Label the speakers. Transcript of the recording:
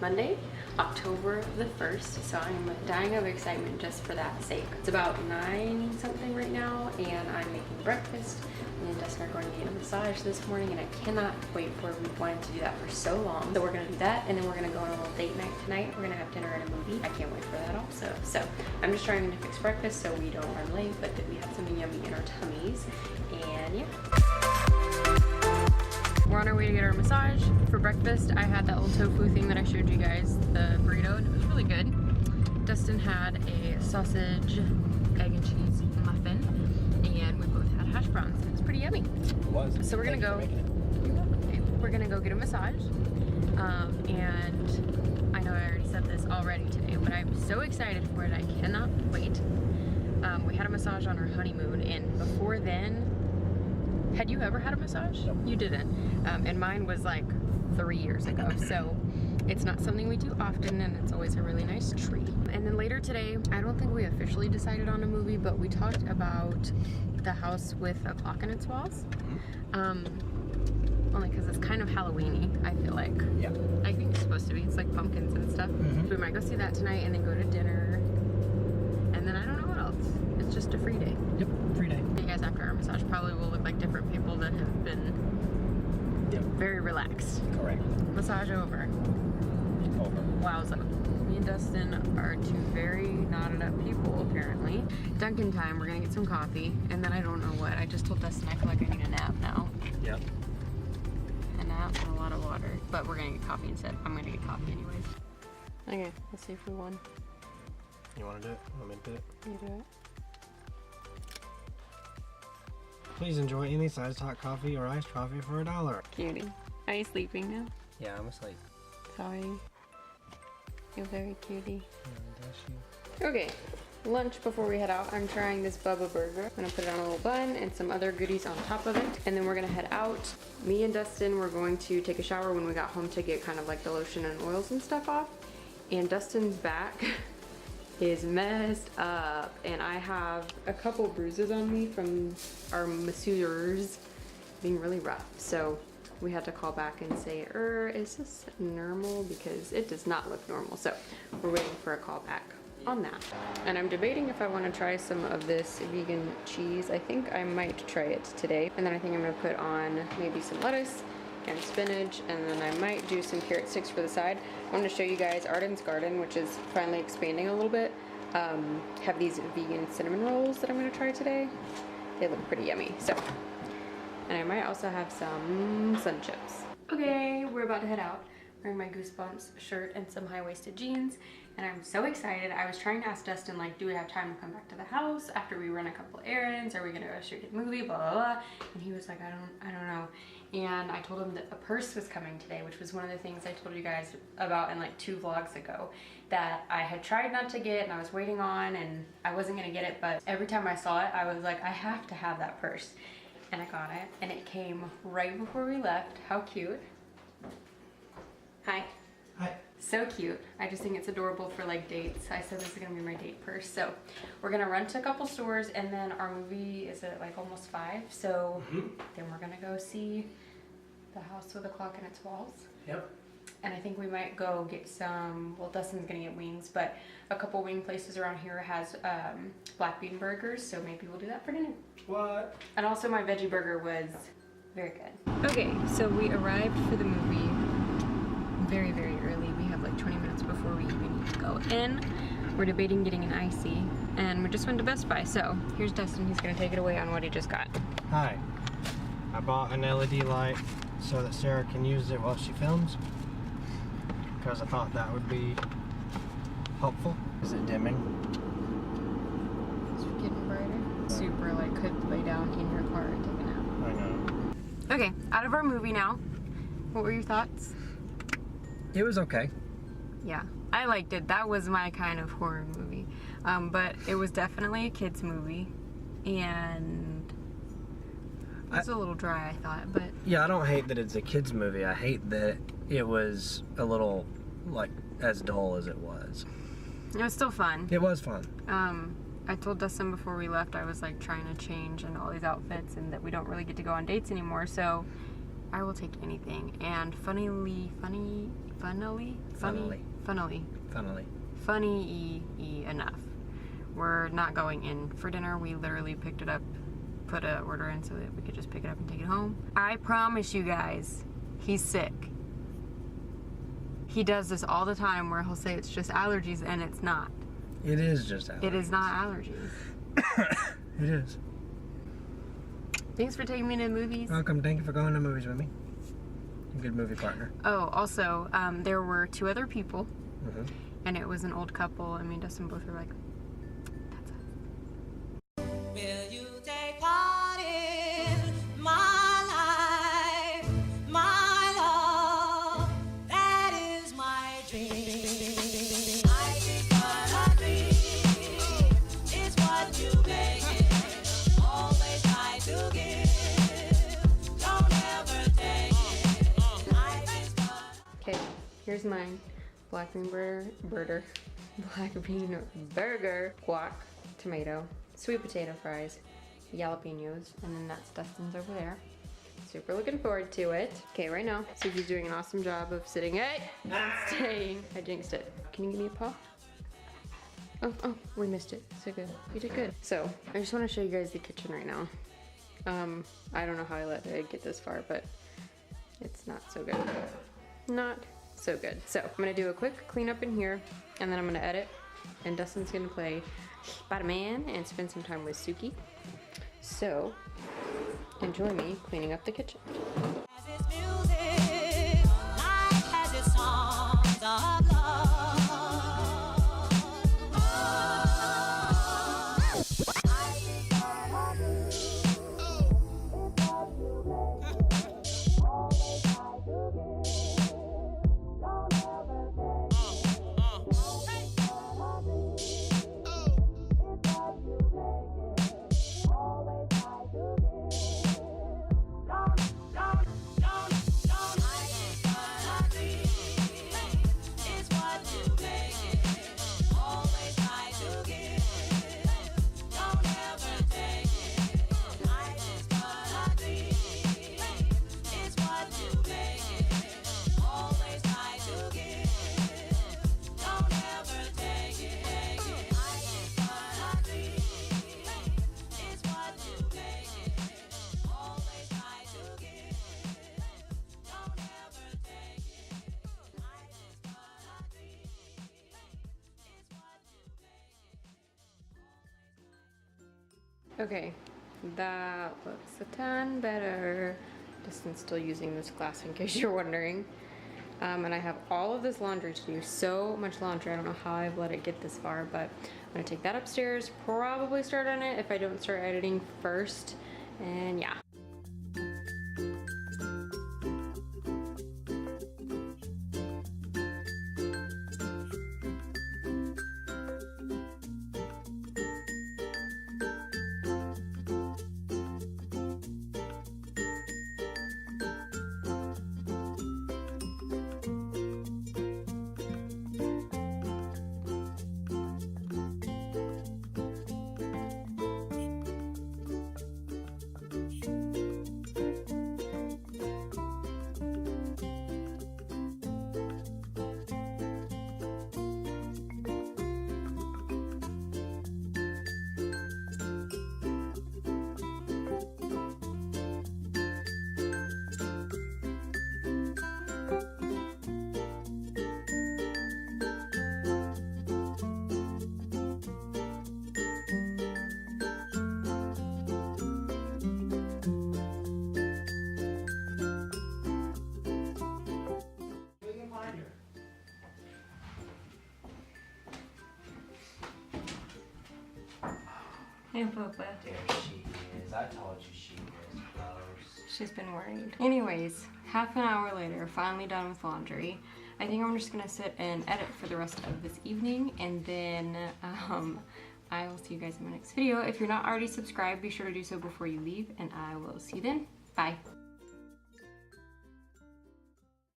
Speaker 1: Monday, October the 1st, so I'm dying of excitement just for that sake. It's about 9 something right now, and I'm making breakfast. Me and Dustin are going to get a massage this morning, and I cannot wait for it. We've wanted to do that for so long. So we're gonna do that, and then we're gonna go on a little date night tonight. We're gonna have dinner and a movie. I can't wait for that also. So I'm just trying to fix breakfast so we don't run late, but that we have something yummy in our tummies, and yeah. We're on our way to get our massage. For breakfast, I had that little tofu thing that I showed you guys, the burrito, and it was really good. Dustin had a sausage, egg and cheese muffin, and we both had hash browns. It was pretty yummy.
Speaker 2: It was.
Speaker 1: So we're gonna go. We're gonna go get a massage, and I know I already said this already today, but I'm so excited for it. I cannot wait. We had a massage on our honeymoon, and before then. Had you ever had a massage?
Speaker 2: No.
Speaker 1: You didn't. And mine was like 3 years ago. So it's not something we do often, and it's always a really nice treat. And then later today, I don't think we officially decided on a movie, but we talked about The House with a Clock in Its Walls. Only because it's kind of Halloween-y, I feel like.
Speaker 2: Yeah.
Speaker 1: I think it's supposed to be. It's like pumpkins and stuff. So we might go see that tonight and then go to dinner. And then I don't know what else. It's just a free day.
Speaker 2: Yep, free day.
Speaker 1: You guys after our massage probably will look like different people that have been very relaxed.
Speaker 2: Correct.
Speaker 1: Massage over. Wowza. Me and Dustin are two very knotted up people apparently. Dunkin' time, we're gonna get some coffee, and then I don't know what. I just told Dustin I feel like I need a nap now.
Speaker 2: Yep.
Speaker 1: A nap and a lot of water. But we're gonna get coffee instead. I'm gonna get coffee anyways. Okay, let's see if we won.
Speaker 2: You wanna do it? Want me to do it?
Speaker 1: You do it.
Speaker 2: Please enjoy any size hot coffee or iced coffee for $1.
Speaker 1: Cutie. Are you sleeping now?
Speaker 2: Yeah, I'm asleep.
Speaker 1: Sorry. You're very cutie.
Speaker 2: Bless you.
Speaker 1: Okay, lunch before we head out. I'm trying this Bubba burger. I'm gonna put it on a little bun and some other goodies on top of it. And then we're gonna head out. Me and Dustin were going to take a shower when we got home to get kind of like the lotion and oils and stuff off. And Dustin's back is messed up, and I have a couple bruises on me from our masseurs being really rough. So we had to call back and say, is this normal? Because it does not look normal. So we're waiting for a call back on that. And I'm debating if I want to try some of this vegan cheese. I think I might try it today. And then I think I'm gonna put on maybe some lettuce and spinach, and then I might do some carrot sticks for the side. I want to show you guys Arden's Garden, which is finally expanding a little bit. Have these vegan cinnamon rolls that I'm going to try today. They look pretty yummy. So, and I might also have some sun chips. Okay, we're about to head out. Wearing my Goosebumps shirt and some high-waisted jeans, and I'm so excited. I was trying to ask Dustin, like, do we have time to come back to the house after we run a couple errands? Are we gonna go straight to the movie? Blah blah blah. And he was like, I don't know. And I told him that a purse was coming today, which was one of the things I told you guys about in like 2 vlogs ago that I had tried not to get and I was waiting on, and I wasn't gonna get it, but every time I saw it, I was like, I have to have that purse. And I got it, and it came right before we left. How cute. Hi.
Speaker 2: Hi.
Speaker 1: So cute. I just think it's adorable for like dates. I said this is gonna be my date purse. So we're gonna run to a couple stores, and then our movie is at like almost 5. So then we're gonna go see The House with a Clock in Its Walls.
Speaker 2: Yep.
Speaker 1: And I think we might go get some, well, Dustin's gonna get wings, but a couple wing places around here has black bean burgers, so maybe we'll do that for dinner.
Speaker 2: What?
Speaker 1: And also my veggie burger was very good. Okay, so we arrived for the movie very, very early. We have like 20 minutes before we even need to go in. We're debating getting an icy, and we just went to Best Buy. So here's Dustin. He's gonna take it away on what he just got.
Speaker 2: Hi. I bought an LED light so that Sarah can use it while she films, because I thought that would be helpful. Is it dimming?
Speaker 1: It's getting brighter. Super, like, could lay down in your car and take a nap.
Speaker 2: I know.
Speaker 1: Okay, out of our movie now. What were your thoughts?
Speaker 2: It was okay.
Speaker 1: Yeah, I liked it. That was my kind of horror movie. But it was definitely a kid's movie, and it was a little dry, I thought, but...
Speaker 2: Yeah, I don't hate that it's a kid's movie. I hate that it was a little, like, as dull as it was.
Speaker 1: It was still fun.
Speaker 2: It was fun.
Speaker 1: I told Dustin before we left I was like trying to change into all these outfits and that we don't really get to go on dates anymore, so I will take anything. And funnily enough, we're not going in for dinner. We literally picked it up, put an order in so that we could just pick it up and take it home. I promise you guys, he's sick. He does this all the time where he'll say it's just allergies and it's not.
Speaker 2: It is just allergies.
Speaker 1: It is not allergies.
Speaker 2: It is.
Speaker 1: Thanks for taking me to the movies.
Speaker 2: Welcome. Thank you for going to movies with me. A good movie partner.
Speaker 1: Oh, also, there were 2 other people,
Speaker 2: Mm-hmm.
Speaker 1: and it was an old couple. I mean, Dustin both were like, that's us.
Speaker 3: Will you take part in my life, my love? That is my dream. I think what I dream is what you make it. Always try to give, don't ever take it. I think what...
Speaker 1: Okay, here's mine. Black bean burger, guac, tomato, sweet potato fries, jalapenos, and then that's Dustin's over there. Super looking forward to it. Okay, right now, Suki's doing an awesome job of sitting and staying. I jinxed it. Can you give me a paw? Oh, we missed it. So good. You did good. So, I just want to show you guys the kitchen right now. I don't know how I let it get this far, but it's not so good. Not so good. So I'm gonna do a quick cleanup in here, and then I'm gonna edit, and Dustin's gonna play Spider-Man and spend some time with Suki. So enjoy me cleaning up the kitchen.
Speaker 3: Has its music, life has its songs of love. I think what I do is what you make. Always try to give, don't ever take it. I think what I do is what you make it. Always try to give, don't. I think what I dream is what you make it. Always try to give, don't ever take it. I think what I dream is what you make it. Always try to give, don't ever take it. I think what I dream is what you make it. Always try to give, don't ever take it. I think what I dream is what you make it.
Speaker 1: Okay, that looks a ton better. Dustin's still using this glass in case you're wondering. And I have all of this laundry to do, so much laundry. I don't know how I've let it get this far, but I'm gonna take that upstairs, probably start on it if I don't start editing first, and yeah. Hey, Papa.
Speaker 4: There she is. I told you she was close.
Speaker 1: She's been worried. Anyways, half an hour later, finally done with laundry. I think I'm just gonna sit and edit for the rest of this evening, and then I will see you guys in my next video. If you're not already subscribed, be sure to do so before you leave, and I will see you then. Bye.